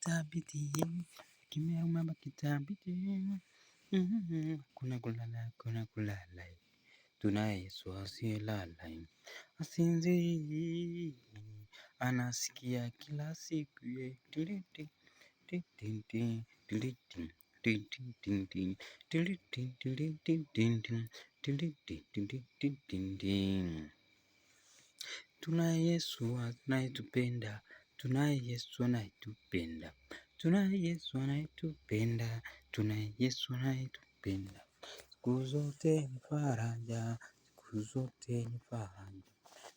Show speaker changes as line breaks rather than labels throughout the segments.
kitabiti, kimeumba kitabiti. Kuna kulala, tunaye Yesu asiyelala, asinzii, anasikia kila siku. Tunaye Yesu anayetupenda, tunaye Yesu anayetupenda, tunaye Yesu anayetupenda, tunaye Yesu anayetupenda. Siku zote ni faraja, siku zote ni faraja.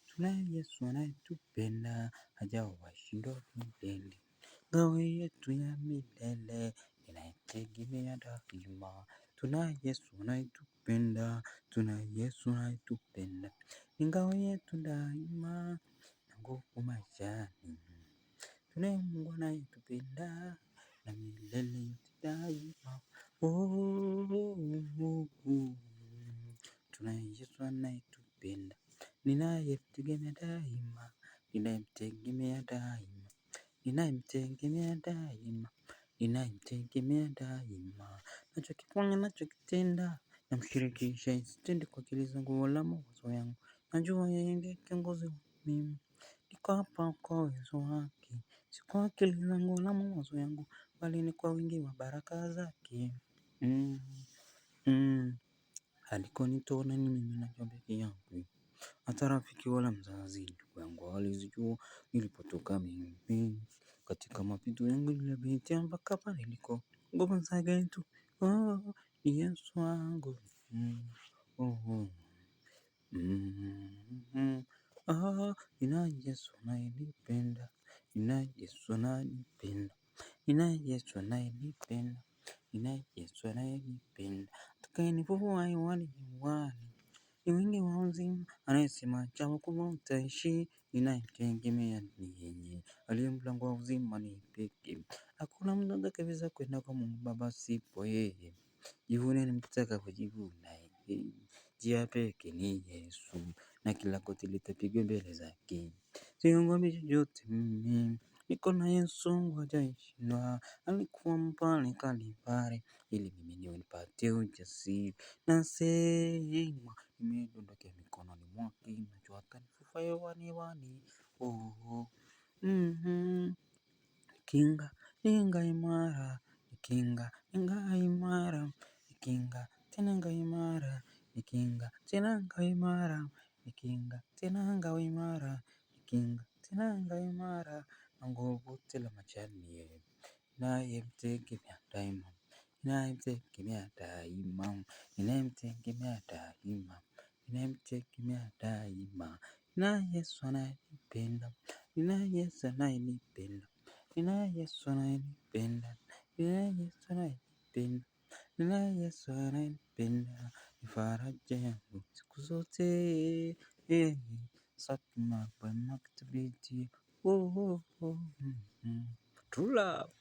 Tunaye Yesu anayetupenda, hajawahi shindwa milele. Ngao yetu ya milele, inaitegemea daima. Tunaye Yesu anayetupenda, tunaye Yesu anayetupenda. Ngao yetu daima, na nguvu maishani. Tunaye Mungu anayetupenda, na milele yote daima. Tunaye Yesu anayetupenda. Ninayemtegemea daima, ninayemtegemea daima, ninayemtegemea daima, ninayemtegemea daima. Nachokifanya, nachokitenda, namshirikisha, sitendi kwa akili zangu wala mawazo yangu. Najua yeye ndiye kiongozi wangu mimi. Niko hapa kwa uwezo wake, si kwa akili zangu wala mawazo yangu, bali ni kwa wingi wa baraka zake. Alikonitoa ni mimi najua peke yangu. Hata rafiki wala mzazi ndugu yangu hawawezi nilipotoka mimi. Katika mapito yangu nilipitia mpaka hapa niliko. Nguvu zake tu, ni Yesu wangu. Ninaye Yesu anayenipenda, ninaye Yesu ananipenda, ninaye Yesu anayenipenda, ninaye Yesu anayenipenda. Atakayenifufua hewani hewani, ni mwingi wa uzima, anayesema japokufa utaishi. Ninayemtegemea ni yeye, aliye mlango wa uzima ni pekee. Hakuna mtu atakayeweza kwenda kwa Mungu Baba asipo yeye. Jivune mkitaka kujivuna, njia pekee ni Yesu, na kila goti litapigwa mbele zake. Siogopi chochote mimi, niko na Yesu hajawahi shindwa. Alikufa pale Kalvari, ili mimi niwe nipate ujasiri. Nasema nimedondokea mikononi mwake, najua atanifufua hewani hewani. Kinga, kinga imara, kinga, kinga imara, kinga, tena ngao imara, kinga, tena ngao imara, kinga, tena ngao imara, kinga, tena ngao imara. Na nguvu tele maishani, ninayemtegemea daima, ninayemtegemea daima, ninayemtegemea daima, ninayemtegemea daima. Ninaye Yesu anayependa, ninaye Yesu anayenipenda, ninaye Yesu anayenipenda, ninaye Yesu anayenipenda, ninaye Yesu anayenipenda. Ni faraja yangu siku zote. Satma wema kitabiti. True love.